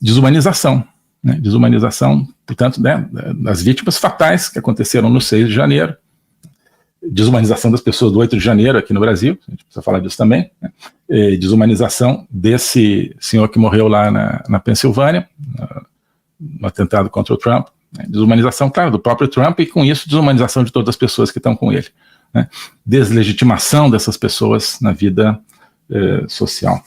desumanização, né? Desumanização, portanto, né, das vítimas fatais que aconteceram no 6 de janeiro, desumanização das pessoas do 8 de janeiro aqui no Brasil, a gente precisa falar disso também, né? Desumanização desse senhor que morreu lá na Pensilvânia, no atentado contra o Trump, né? Desumanização, claro, do próprio Trump, e com isso desumanização de todas as pessoas que estão com ele, né? Deslegitimação dessas pessoas na vida social.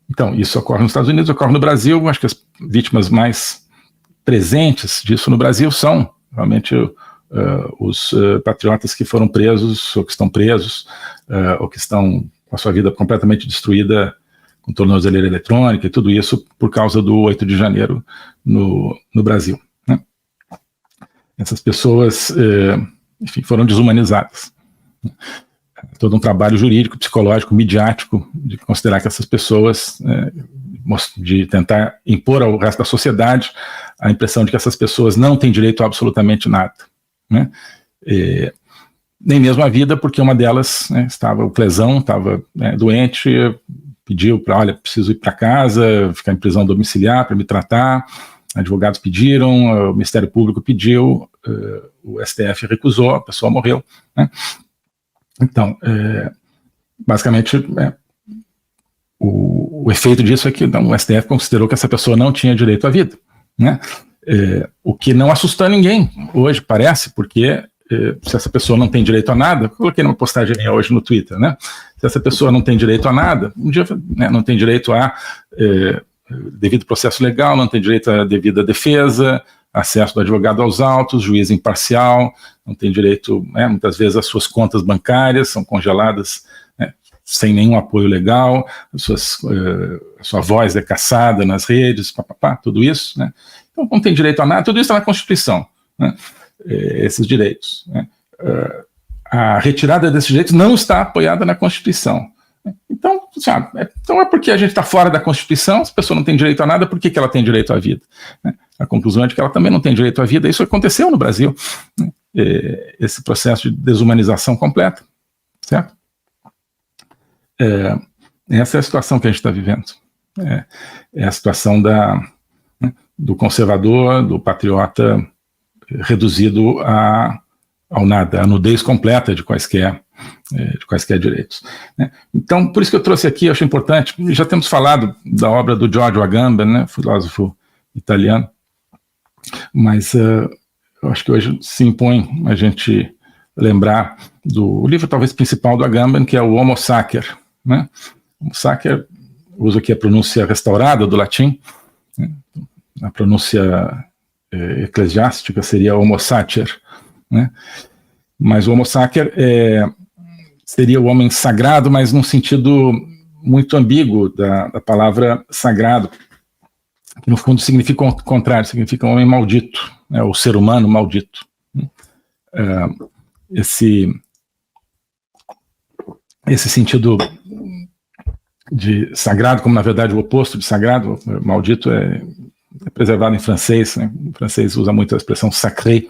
Então, isso ocorre nos Estados Unidos, ocorre no Brasil. Acho que as vítimas mais presentes disso no Brasil são realmente os patriotas que foram presos, ou que estão presos, ou que estão com a sua vida completamente destruída com tornozeleira eletrônica e tudo isso por causa do 8 de janeiro no Brasil, né? Essas pessoas, enfim, foram desumanizadas. Todo um trabalho jurídico, psicológico, midiático, de considerar que essas pessoas, de tentar impor ao resto da sociedade a impressão de que essas pessoas não têm direito a absolutamente nada, né? Nem mesmo a vida, porque uma delas, né, o Clesão estava doente, pediu para, olha, preciso ir para casa, ficar em prisão domiciliar para me tratar, advogados pediram, o Ministério Público pediu, o STF recusou, a pessoa morreu, né? Então, basicamente, o efeito disso é que o STF considerou que essa pessoa não tinha direito à vida, né? O que não assustou ninguém hoje, parece, porque se essa pessoa não tem direito a nada, eu coloquei numa postagem minha hoje no Twitter, né? Se essa pessoa não tem direito a nada, um dia, né, não tem direito a devido processo legal, não tem direito a devida defesa, acesso do advogado aos autos, juiz imparcial, não tem direito, né, muitas vezes as suas contas bancárias são congeladas, né, sem nenhum apoio legal, a sua voz é caçada nas redes, tudo isso, né? Então não tem direito a nada, tudo isso está na Constituição, né? Esses direitos, né? A retirada desses direitos não está apoiada na Constituição. Então, então é porque a gente está fora da Constituição, se a pessoa não tem direito a nada, por que ela tem direito à vida, né? A conclusão é de que ela também não tem direito à vida. Isso aconteceu no Brasil, né? Esse processo de desumanização completa, certo? Essa é a situação que a gente está vivendo. É a situação do conservador, do patriota reduzido ao nada, à nudez completa de quaisquer direitos, né? Então, por isso que eu trouxe aqui, eu acho importante, já temos falado da obra do Giorgio Agamben, né, filósofo italiano, mas eu acho que hoje se impõe a gente lembrar do livro talvez principal do Agamben, que é o Homo Sacer, né? Homo Sacer, uso aqui a pronúncia restaurada do latim, né? A pronúncia eclesiástica seria Homo Sacer, né? Mas o Homo Sacer seria o homem sagrado, mas num sentido muito ambíguo da palavra sagrado, que no fundo significa o contrário, significa um homem maldito, né, o ser humano maldito. Esse sentido de sagrado, como na verdade o oposto de sagrado, maldito é preservado em francês, né? O francês usa muito a expressão sacré, que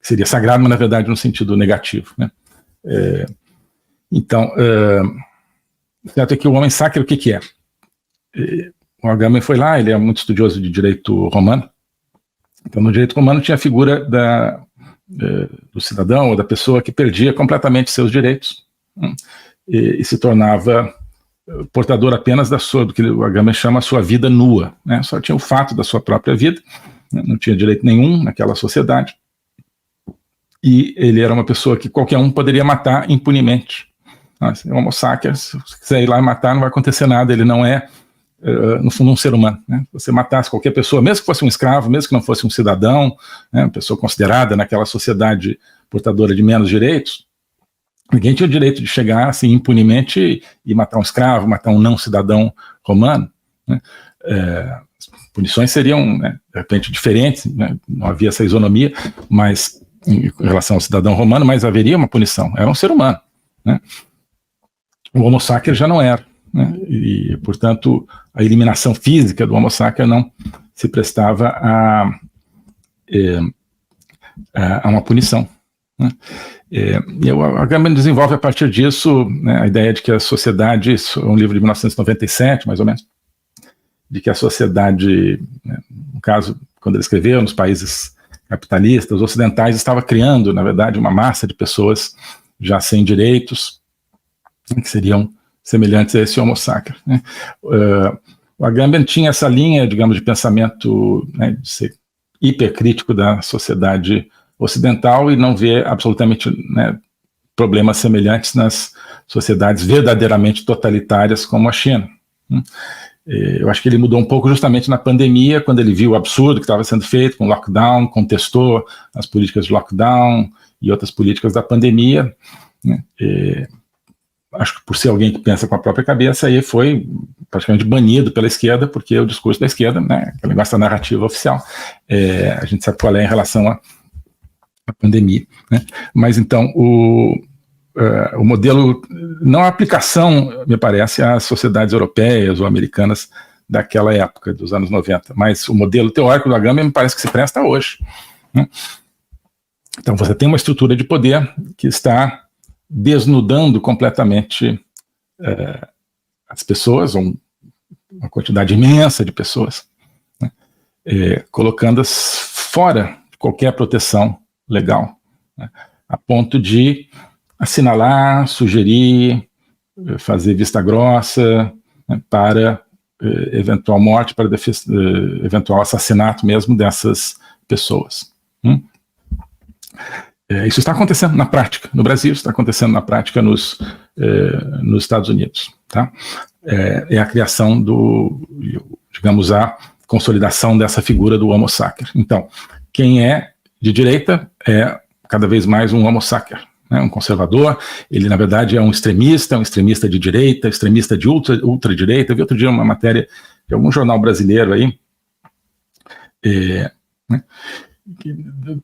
seria sagrado, mas na verdade no sentido negativo, né? Então, certo é que o homem sacro, o que é? O Agamben foi lá, ele é muito estudioso de direito romano. Então, no direito romano tinha a figura do cidadão ou da pessoa que perdia completamente seus direitos, né? E se tornava portador apenas do que o Agamben chama a sua vida nua, né? Só tinha o fato da sua própria vida, né? Não tinha direito nenhum naquela sociedade. E ele era uma pessoa que qualquer um poderia matar impunemente. É um Homo sacer, se você quiser ir lá e matar, não vai acontecer nada, ele não é, no fundo, um ser humano, né? Se você matasse qualquer pessoa, mesmo que fosse um escravo, mesmo que não fosse um cidadão, né, uma pessoa considerada naquela sociedade portadora de menos direitos, ninguém tinha o direito de chegar assim impunemente e matar um escravo, matar um não cidadão romano, né? As punições seriam, né, de repente diferentes, né? Não havia essa isonomia, mas em relação ao cidadão romano, mas haveria uma punição, era um ser humano, né? O Homo sacer já não era, né? E, portanto, a eliminação física do Homo sacer não se prestava a uma punição, né? E o Agamben desenvolve a partir disso, né, a ideia de que a sociedade, isso é um livro de 1997, mais ou menos, de que a sociedade, né, no caso, quando ele escreveu, nos países capitalistas, ocidentais, estava criando, na verdade, uma massa de pessoas já sem direitos, que seriam semelhantes a esse Homo sapiens, né? O Agamben tinha essa linha, digamos, de pensamento, né, de ser hipercrítico da sociedade ocidental e não ver absolutamente, né, problemas semelhantes nas sociedades verdadeiramente totalitárias como a China. Eu acho que ele mudou um pouco justamente na pandemia, quando ele viu o absurdo que estava sendo feito com o lockdown, contestou as políticas de lockdown e outras políticas da pandemia, né? Acho que por ser alguém que pensa com a própria cabeça, aí foi praticamente banido pela esquerda, porque o discurso da esquerda, né, aquele negócio da narrativa oficial, a gente sabe qual é em relação à pandemia, né? Mas então o modelo, não a aplicação, me parece, às sociedades europeias ou americanas daquela época, dos anos 90, mas o modelo teórico do Agamben me parece que se presta hoje, né? Então você tem uma estrutura de poder que está desnudando completamente as pessoas, uma quantidade imensa de pessoas, né, colocando-as fora de qualquer proteção legal, né, a ponto de assinalar, sugerir, fazer vista grossa, né, para eventual morte, para eventual assassinato mesmo dessas pessoas. Isso está acontecendo na prática, no Brasil, está acontecendo na prática nos Estados Unidos. Tá? É a criação digamos, a consolidação dessa figura do Homo sapiens. Então, quem é de direita é cada vez mais um Homo sapiens, né, um conservador. Ele, na verdade, é um extremista de direita, extremista de ultradireita. Eu vi outro dia uma matéria de algum jornal brasileiro aí, né,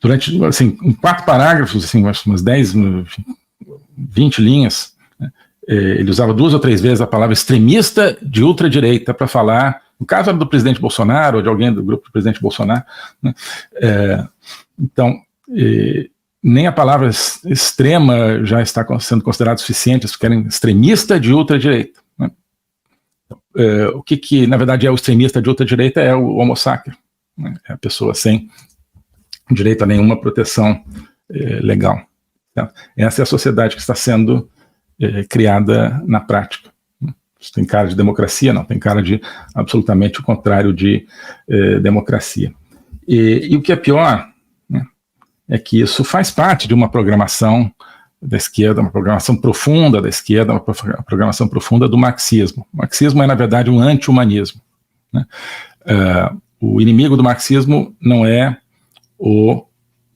durante, assim, em 4 parágrafos, assim, umas 10, 20 linhas, né, ele usava 2 ou 3 vezes a palavra extremista de ultradireita para falar, no caso era do presidente Bolsonaro ou de alguém do grupo do presidente Bolsonaro, né, então, nem a palavra extrema já está sendo considerada suficiente, eles querem extremista de ultradireita, né. O que na verdade é o extremista de ultradireita é o Homo sapiens, né, é a pessoa sem direito a nenhuma proteção legal. Tá? Essa é a sociedade que está sendo criada na prática. Isso tem cara de democracia? Não, tem cara de absolutamente o contrário de democracia. E o que é pior, né, é que isso faz parte de uma programação da esquerda, uma programação profunda da esquerda, uma programação profunda do marxismo. O marxismo é, na verdade, um anti-humanismo, né? O inimigo do marxismo não é o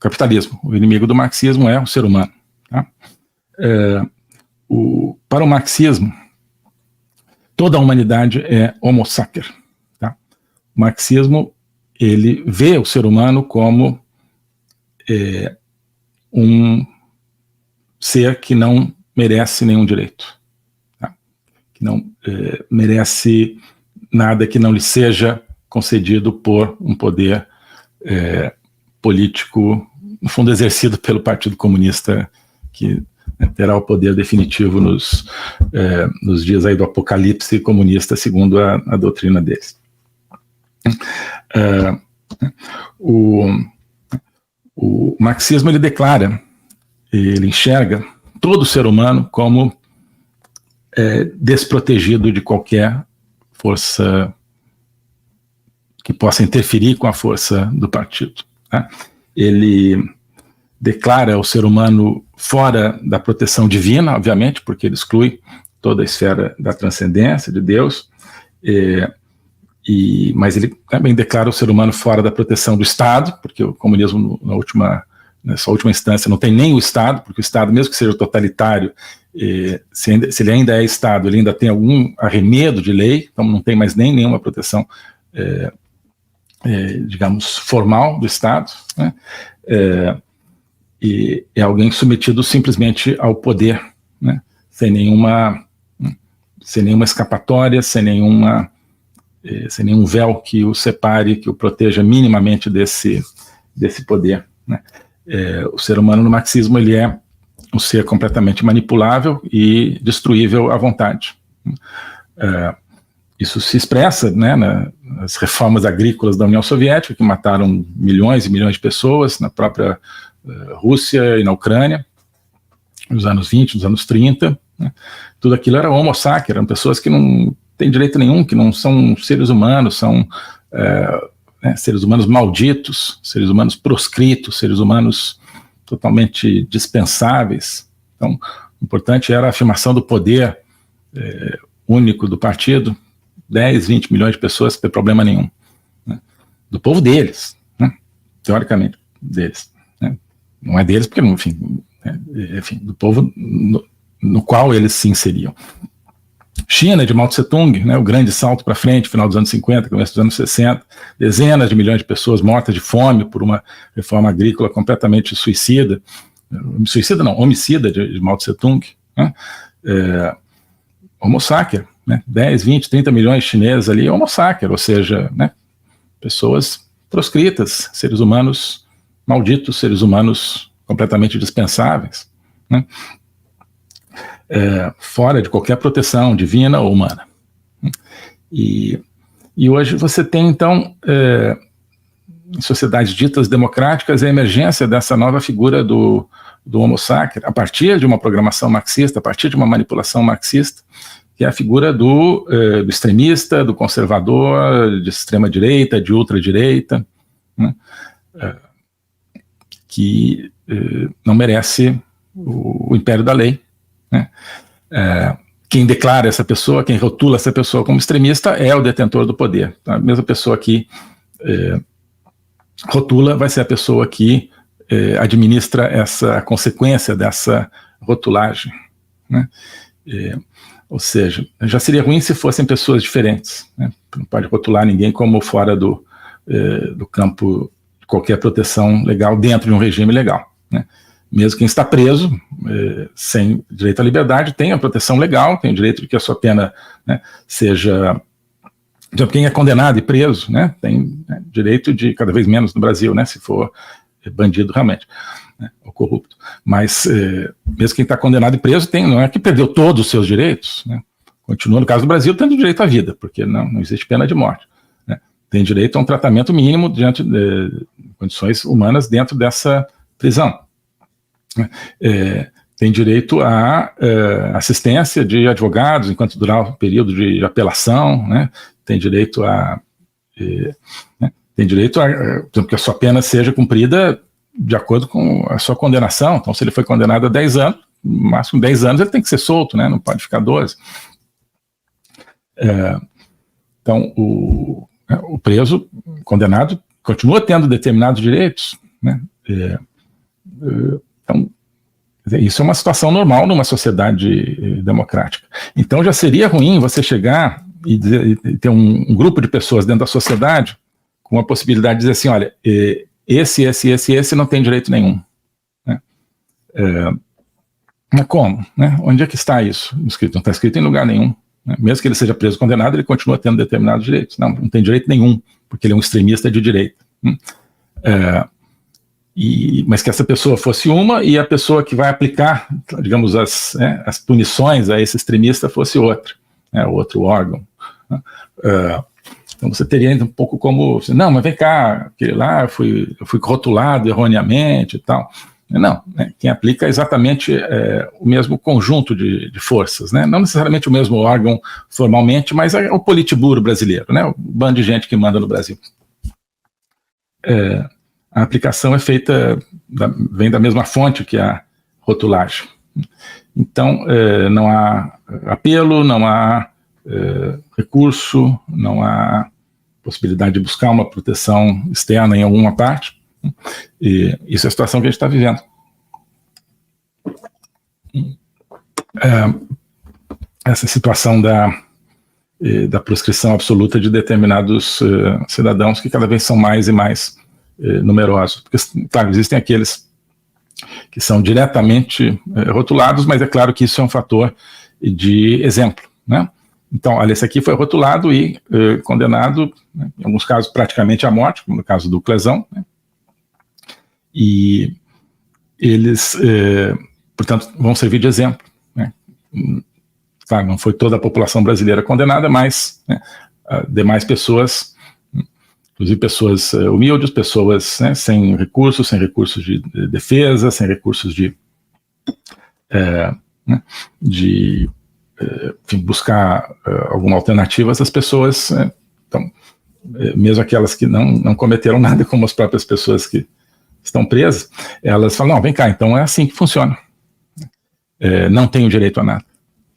capitalismo. O inimigo do marxismo é o ser humano. Tá? Para o marxismo, toda a humanidade é Homo sapiens. Tá? O marxismo, ele vê o ser humano como um ser que não merece nenhum direito. Tá? Que não merece nada que não lhe seja concedido por um poder político, no fundo exercido pelo Partido Comunista, que, né, terá o poder definitivo nos dias aí do apocalipse comunista, segundo a doutrina deles. O marxismo, ele declara, ele enxerga todo ser humano como desprotegido de qualquer força que possa interferir com a força do partido. Tá? Ele declara o ser humano fora da proteção divina, obviamente, porque ele exclui toda a esfera da transcendência de Deus, mas ele também declara o ser humano fora da proteção do Estado, porque o comunismo, nessa última instância, não tem nem o Estado, porque o Estado, mesmo que seja totalitário, se ele ainda é Estado, ele ainda tem algum arremedo de lei, então não tem mais nem nenhuma proteção digamos, formal do Estado, né? E é alguém submetido simplesmente ao poder, né? sem nenhuma escapatória, sem nenhum véu que o separe, que o proteja minimamente desse poder, né? O ser humano no marxismo, ele é um ser completamente manipulável e destruível à vontade. Isso se expressa, né, nas reformas agrícolas da União Soviética, que mataram milhões e milhões de pessoas na própria Rússia e na Ucrânia, nos anos 20, nos anos 30. Né? Tudo aquilo era homo sacer, eram pessoas que não têm direito nenhum, que não são seres humanos, são seres humanos malditos, seres humanos proscritos, seres humanos totalmente dispensáveis. Então, o importante era a afirmação do poder único do partido, 10, 20 milhões de pessoas, não tem problema nenhum. Né? Do povo deles, né? Teoricamente, deles. Né? Não é deles porque, enfim, do povo no qual eles se inseriam. China, de Mao Tse-tung, né, o grande salto para frente, final dos anos 50, começo dos anos 60, dezenas de milhões de pessoas mortas de fome por uma reforma agrícola completamente homicida de Mao Tse-tung, né, homo sacer, né, 10, 20, 30 milhões de chineses ali, homo sacer, ou seja, né, pessoas proscritas, seres humanos malditos, seres humanos completamente dispensáveis, né, fora de qualquer proteção divina ou humana. E hoje você tem, então, em sociedades ditas democráticas, a emergência dessa nova figura do homo sacer, a partir de uma programação marxista, a partir de uma manipulação marxista, que é a figura do extremista, do conservador, de extrema-direita, de ultradireita, né, que não merece o império da lei. Né? Quem declara essa pessoa, quem rotula essa pessoa como extremista é o detentor do poder. A mesma pessoa que rotula vai ser a pessoa que administra essa consequência dessa rotulagem. Né? Ou seja, já seria ruim se fossem pessoas diferentes. Né? Não pode rotular ninguém como fora do campo de qualquer proteção legal dentro de um regime legal. Né? Mesmo quem está preso, sem direito à liberdade, tem a proteção legal, tem o direito de que a sua pena, né, seja... Quem é condenado e preso, né, tem direito de, cada vez menos no Brasil, né, se for bandido realmente, né, ou corrupto. Mas, mesmo quem está condenado e preso, não é que perdeu todos os seus direitos, né, continua, no caso do Brasil, tendo direito à vida, porque não existe pena de morte. Né, tem direito a um tratamento mínimo diante de condições humanas dentro dessa prisão. Tem direito a assistência de advogados enquanto durar o período de apelação, né? Tem direito a que a sua pena seja cumprida de acordo com a sua condenação. Então, se ele foi condenado a 10 anos, no máximo 10 anos ele tem que ser solto, né? Não pode ficar 12. Então, o preso, condenado, continua tendo determinados direitos, né? Então, isso é uma situação normal numa sociedade democrática. Então já seria ruim você chegar e ter um grupo de pessoas dentro da sociedade com a possibilidade de dizer assim, olha, esse não tem direito nenhum. Né? Mas como? Né? Onde é que está isso escrito? Não está escrito em lugar nenhum. Né? Mesmo que ele seja preso ou condenado, ele continua tendo determinados direitos. Não tem direito nenhum, porque ele é um extremista de direita. Mas que essa pessoa fosse uma e a pessoa que vai aplicar, digamos, as punições a esse extremista fosse outra, né, outro órgão. Né? Então você teria um pouco como, não, mas vem cá, aquele lá eu fui rotulado erroneamente e tal. Não, né, quem aplica é exatamente o mesmo conjunto de forças, né? Não necessariamente o mesmo órgão formalmente, mas é o Politburo brasileiro, né? O bando de gente que manda no Brasil. A aplicação é feita, vem da mesma fonte que a rotulagem. Então, não há apelo, não há recurso, não há possibilidade de buscar uma proteção externa em alguma parte. E isso é a situação que a gente está vivendo. Essa situação da proscrição absoluta de determinados cidadãos que cada vez são mais e mais numerosos, porque, claro, existem aqueles que são diretamente rotulados, mas é claro que isso é um fator de exemplo, né? Então, olha, esse aqui foi rotulado e condenado, né, em alguns casos praticamente à morte, como no caso do Clesão, né? E eles portanto, vão servir de exemplo, né? Claro, não foi toda a população brasileira condenada, mas, né, demais pessoas, inclusive pessoas humildes, pessoas, né, sem recursos de defesa, sem recursos enfim, buscar alguma alternativa, essas pessoas, então, mesmo aquelas que não cometeram nada, como as próprias pessoas que estão presas, elas falam, não, vem cá, então é assim que funciona. Não tem o direito a nada.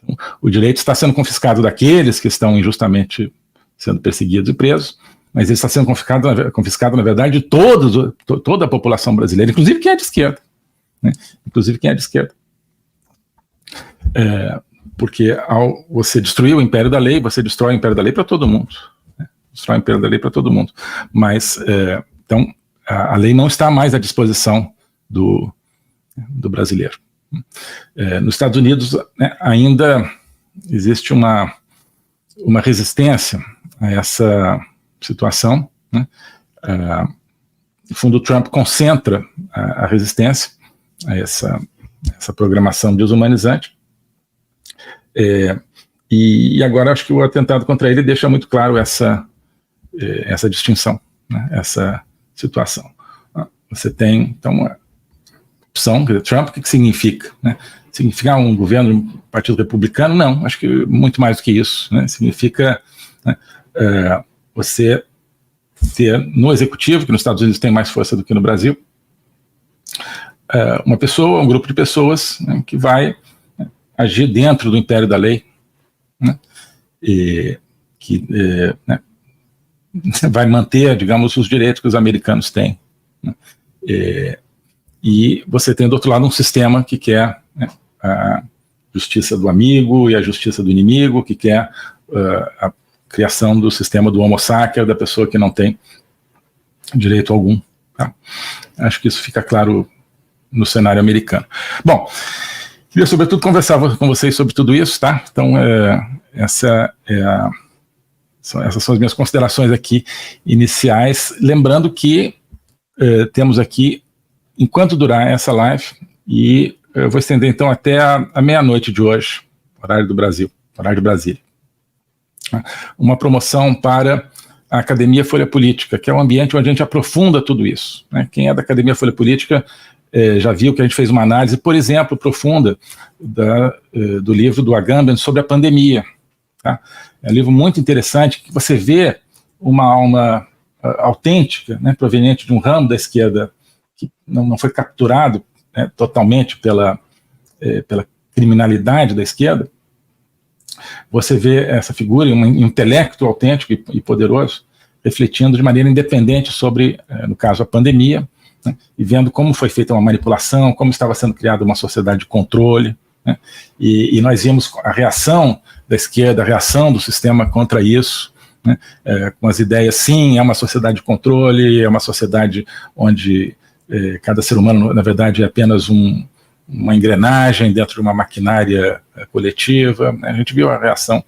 Então, o direito está sendo confiscado daqueles que estão injustamente sendo perseguidos e presos, mas ele está sendo confiscado na verdade, de toda a população brasileira, inclusive quem é de esquerda. Né? Inclusive quem é de esquerda. Porque ao você destruir o império da lei, você destrói o império da lei para todo mundo. Né? Destrói o império da lei para todo mundo. Mas, então, a lei não está mais à disposição do brasileiro. Nos Estados Unidos, né, ainda existe uma resistência a essa situação. Né? No fundo, o Trump concentra a resistência a essa programação desumanizante. E agora acho que o atentado contra ele deixa muito claro essa distinção, né, essa situação. Você tem, então, uma opção, Trump, o que significa? Né? Significa um governo do Partido Republicano? Não, acho que muito mais do que isso. Né? Significa, né, você ter no executivo, que nos Estados Unidos tem mais força do que no Brasil, uma pessoa, um grupo de pessoas, né, que vai agir dentro do império da lei, né, e que né, vai manter, digamos, os direitos que os americanos têm. Né, e você tem do outro lado um sistema que quer, né, a justiça do amigo e a justiça do inimigo, que quer a criação do sistema do homo sacer, da pessoa que não tem direito algum. Tá? Acho que isso fica claro no cenário americano. Bom, queria sobretudo conversar com vocês sobre tudo isso, tá? Então, essas são as minhas considerações aqui iniciais, lembrando que temos aqui, enquanto durar essa live, e eu vou estender então até a meia-noite de hoje, horário do Brasil, horário de Brasília, uma promoção para a Academia Folha Política, que é um ambiente onde a gente aprofunda tudo isso. Né? Quem é da Academia Folha Política já viu que a gente fez uma análise, por exemplo, profunda do livro do Agamben sobre a pandemia. Tá? É um livro muito interessante, que você vê uma alma autêntica, né, proveniente de um ramo da esquerda que não foi capturado, né, totalmente pela criminalidade da esquerda. Você vê essa figura, um intelecto autêntico e poderoso, refletindo de maneira independente sobre, no caso, a pandemia, né, e vendo como foi feita uma manipulação, como estava sendo criada uma sociedade de controle, né, e nós vimos a reação da esquerda, a reação do sistema contra isso, né, com as ideias, sim, é uma sociedade de controle, é uma sociedade onde cada ser humano, na verdade, é apenas uma engrenagem dentro de uma maquinária coletiva. Né? A gente viu a reação,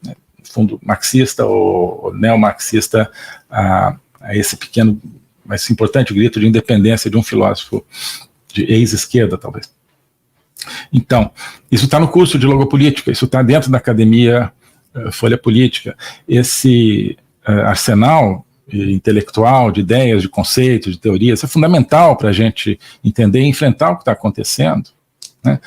né, no fundo, marxista ou neomarxista a esse pequeno, mas importante grito de independência de um filósofo de ex-esquerda, talvez. Então, isso está no curso de logopolítica, isso está dentro da Academia Folha Política. Esse arsenal intelectual de ideias, de conceitos, de teorias, é fundamental para a gente entender e enfrentar o que está acontecendo. Né?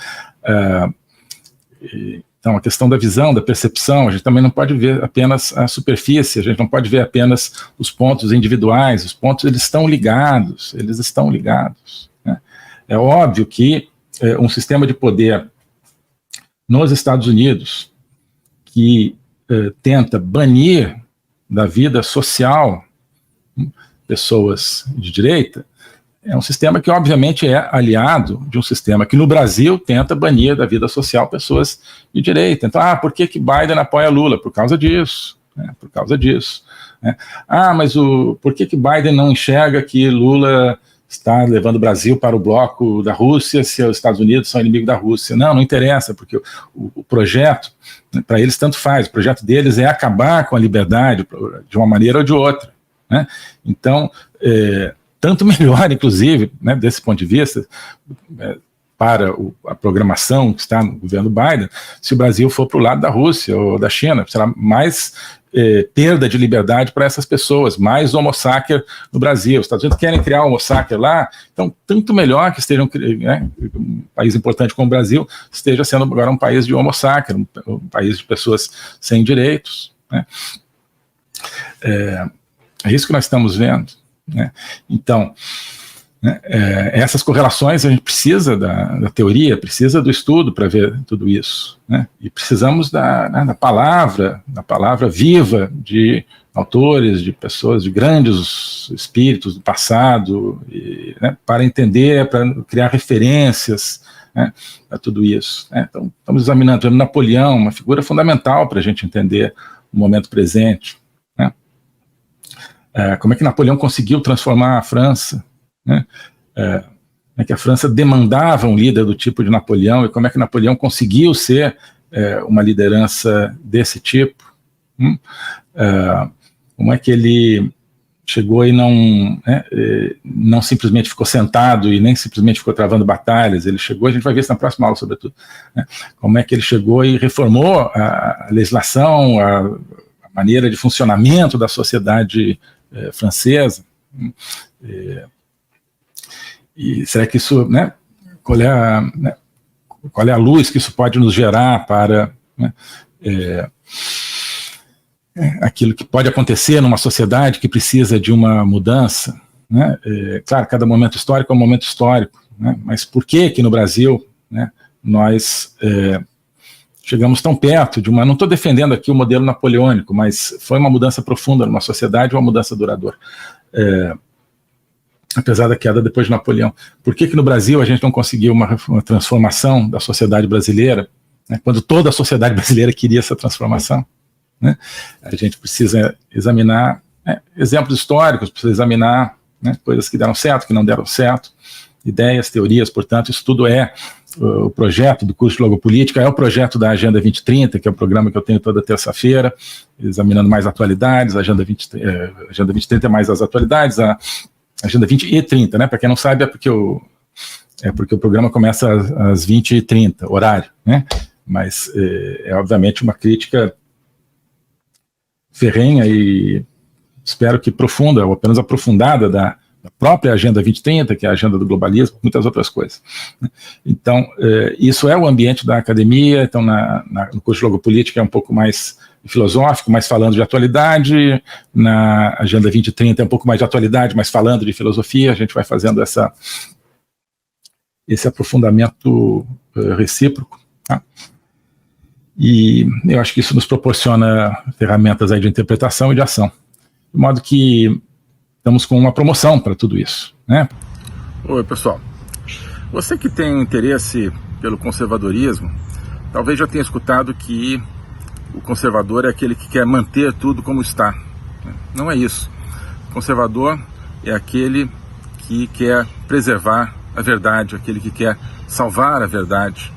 Então, a questão da visão, da percepção, a gente também não pode ver apenas a superfície, a gente não pode ver apenas os pontos individuais, os pontos, eles estão ligados. Né? É óbvio que um sistema de poder nos Estados Unidos que tenta banir da vida social pessoas de direita, é um sistema que obviamente é aliado de um sistema que no Brasil tenta banir da vida social pessoas de direita. Então, por que Biden apoia Lula? Por causa disso, né? Por causa disso. Né? Mas por que Biden não enxerga que Lula está levando o Brasil para o bloco da Rússia se os Estados Unidos são inimigos da Rússia? Não interessa, porque o projeto, né, para eles tanto faz, o projeto deles é acabar com a liberdade de uma maneira ou de outra. Né? Então, tanto melhor, inclusive, né, desse ponto de vista, para a programação que está no governo Biden, se o Brasil for para o lado da Rússia ou da China. Será mais perda de liberdade para essas pessoas, mais homo sacer no Brasil. Os Estados Unidos querem criar homo sacer lá, então tanto melhor que estejam, né, um país importante como o Brasil esteja sendo agora um país de homo sacer, um país de pessoas sem direitos, né? É isso que nós estamos vendo, né? Então, né, essas correlações a gente precisa da teoria, precisa do estudo para ver tudo isso, né? E precisamos da palavra viva de autores, de pessoas, de grandes espíritos do passado, né, para entender, para criar referências, né, a tudo isso, né? Então, estamos examinando Napoleão, uma figura fundamental para a gente entender o momento presente, né? Como é que Napoleão conseguiu transformar a França, né? Como é que a França demandava um líder do tipo de Napoleão e como é que Napoleão conseguiu ser uma liderança desse tipo, como é que ele chegou e não simplesmente ficou sentado e nem simplesmente ficou travando batalhas. Ele chegou, a gente vai ver isso na próxima aula sobretudo, né? Como é que ele chegou e reformou a legislação, a maneira de funcionamento da sociedade francesa. E será que isso, né, qual é a luz que isso pode nos gerar para, né, aquilo que pode acontecer numa sociedade que precisa de uma mudança, né? Claro, cada momento histórico é um momento histórico, né? Mas por que no Brasil, né, nós chegamos tão perto de uma... Não estou defendendo aqui o modelo napoleônico, mas foi uma mudança profunda numa sociedade, uma mudança duradoura. Apesar da queda depois de Napoleão. Por que no Brasil a gente não conseguiu uma transformação da sociedade brasileira, né, quando toda a sociedade brasileira queria essa transformação, né? A gente precisa examinar, né, exemplos históricos, precisa examinar, né, coisas que deram certo, que não deram certo, ideias, teorias, portanto, isso tudo é o projeto do curso de Logopolítica, é o projeto da Agenda 2030, que é o programa que eu tenho toda terça-feira, examinando mais atualidades. A Agenda 2030 é mais as atualidades, a Agenda 20 e 30, né? Para quem não sabe, é porque o programa começa às 20h30, horário, né? Mas obviamente uma crítica ferrenha e espero que profunda, ou apenas aprofundada, da própria Agenda 2030, que é a agenda do globalismo, muitas outras coisas, né? Então, isso é o ambiente da academia. Então, no curso de Logopolítica é um pouco mais filosófico, mais falando de atualidade. Na Agenda 2030 é um pouco mais de atualidade, mas falando de filosofia. A gente vai fazendo esse aprofundamento recíproco, tá? E eu acho que isso nos proporciona ferramentas aí de interpretação e de ação, de modo que estamos com uma promoção para tudo isso, né? Oi, pessoal. Você que tem interesse pelo conservadorismo, talvez já tenha escutado que o conservador é aquele que quer manter tudo como está. Não é isso. O conservador é aquele que quer preservar a verdade, aquele que quer salvar a verdade,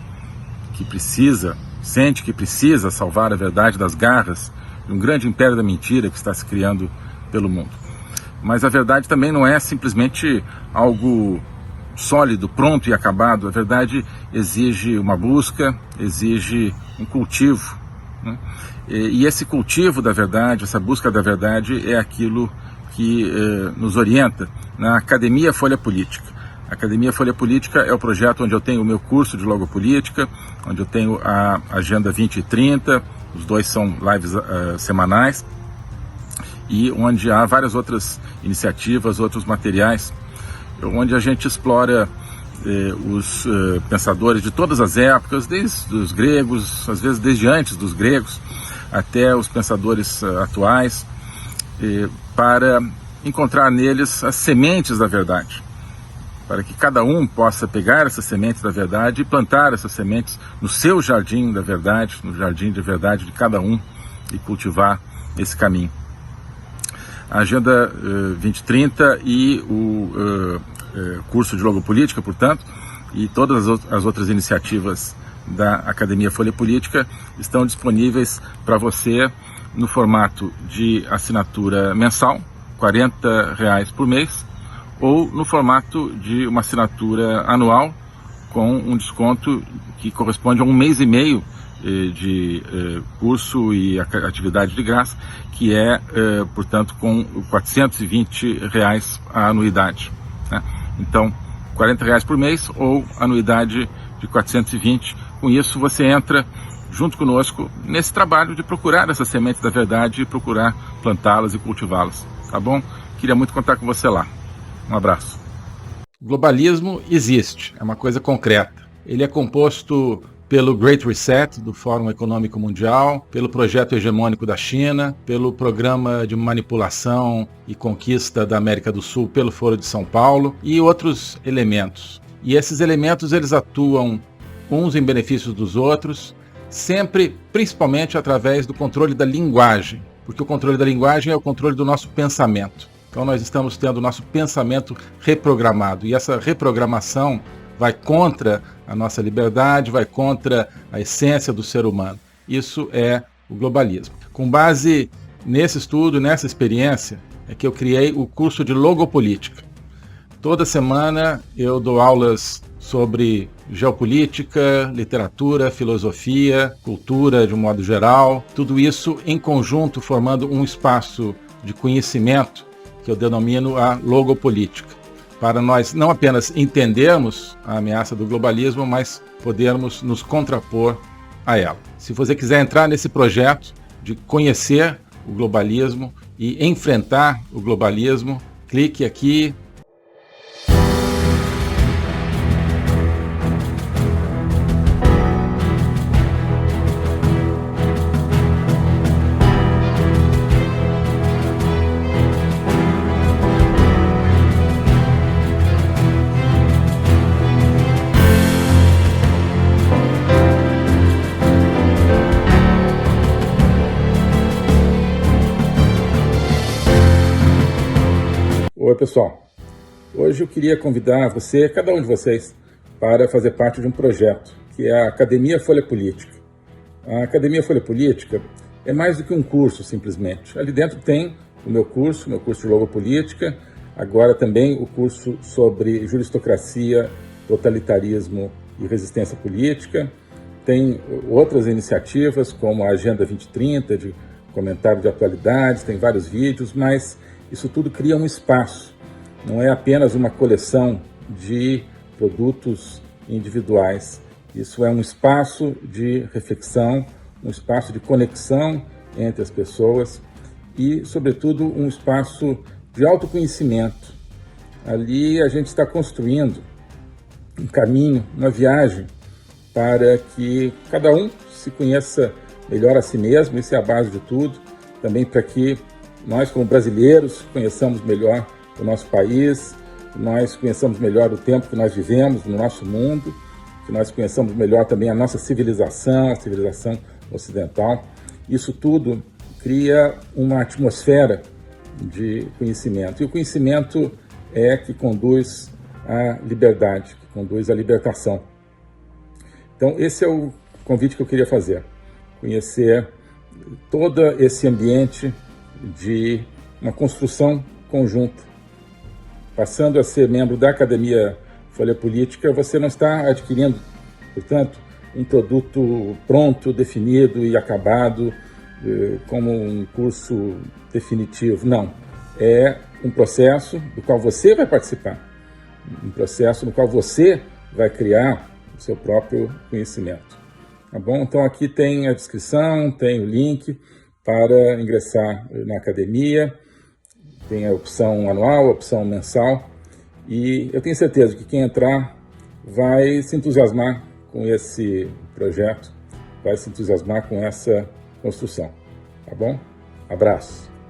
que sente que precisa salvar a verdade das garras de um grande império da mentira que está se criando pelo mundo. Mas a verdade também não é simplesmente algo sólido, pronto e acabado. A verdade exige uma busca, exige um cultivo, né? E esse cultivo da verdade, essa busca da verdade, é aquilo que nos orienta na Academia Folha Política. A Academia Folha Política é o projeto onde eu tenho o meu curso de Logopolítica, onde eu tenho a Agenda 2030, os dois são lives semanais, e onde há várias outras iniciativas, outros materiais, onde a gente explora os pensadores de todas as épocas, desde os gregos, às vezes desde antes dos gregos, até os pensadores atuais, para encontrar neles as sementes da verdade, para que cada um possa pegar essas sementes da verdade e plantar essas sementes no seu jardim da verdade, no jardim de verdade de cada um, e cultivar esse caminho. A Agenda 2030 e o curso de Logopolítica, portanto, e todas as outras iniciativas da Academia Folha Política estão disponíveis para você no formato de assinatura mensal, R$40 por mês, ou no formato de uma assinatura anual com um desconto que corresponde a 1 mês e meio de curso e atividade de graça, que é, portanto, com R$420 a anuidade, né? Então, R$40 por mês ou anuidade de 420. Com isso, você entra junto conosco nesse trabalho de procurar essas sementes da verdade e procurar plantá-las e cultivá-las, tá bom? Queria muito contar com você lá. Um abraço. O globalismo existe, é uma coisa concreta. Ele é composto pelo Great Reset do Fórum Econômico Mundial, pelo projeto hegemônico da China, pelo programa de manipulação e conquista da América do Sul pelo Foro de São Paulo e outros elementos. E esses elementos eles atuam uns em benefício dos outros, sempre, principalmente através do controle da linguagem, porque o controle da linguagem é o controle do nosso pensamento. Então nós estamos tendo o nosso pensamento reprogramado, e essa reprogramação vai contra a nossa liberdade, vai contra a essência do ser humano. Isso é o globalismo. Com base nesse estudo, nessa experiência, é que eu criei o curso de Logopolítica. Toda semana eu dou aulas sobre geopolítica, literatura, filosofia, cultura de um modo geral, tudo isso em conjunto formando um espaço de conhecimento que eu denomino a logopolítica, para nós não apenas entendermos a ameaça do globalismo, mas podermos nos contrapor a ela. Se você quiser entrar nesse projeto de conhecer o globalismo e enfrentar o globalismo, clique aqui. Oi pessoal, hoje eu queria convidar você, cada um de vocês, para fazer parte de um projeto, que é a Academia Folha Política. A Academia Folha Política é mais do que um curso, simplesmente. Ali dentro tem o meu curso de Logopolítica, agora também o curso sobre juristocracia, totalitarismo e resistência política. Tem outras iniciativas, como a Agenda 2030, de comentário de atualidades, tem vários vídeos, mas isso tudo cria um espaço, não é apenas uma coleção de produtos individuais. Isso é um espaço de reflexão, um espaço de conexão entre as pessoas e, sobretudo, um espaço de autoconhecimento. Ali a gente está construindo um caminho, uma viagem para que cada um se conheça melhor a si mesmo, isso é a base de tudo, também para que nós, como brasileiros, conheçamos melhor o nosso país, nós conheçamos melhor o tempo que nós vivemos no nosso mundo, que nós conheçamos melhor também a nossa civilização, a civilização ocidental. Isso tudo cria uma atmosfera de conhecimento. E o conhecimento é que conduz à liberdade, que conduz à libertação. Então, esse é o convite que eu queria fazer. Conhecer todo esse ambiente de uma construção conjunta. Passando a ser membro da Academia Folha Política, você não está adquirindo, portanto, um produto pronto, definido e acabado, como um curso definitivo. Não. É um processo do qual você vai participar, um processo no qual você vai criar o seu próprio conhecimento. Tá bom? Então aqui tem a descrição, tem o link para ingressar na academia, tem a opção anual, a opção mensal, e eu tenho certeza que quem entrar vai se entusiasmar com esse projeto, vai se entusiasmar com essa construção, tá bom? Abraço!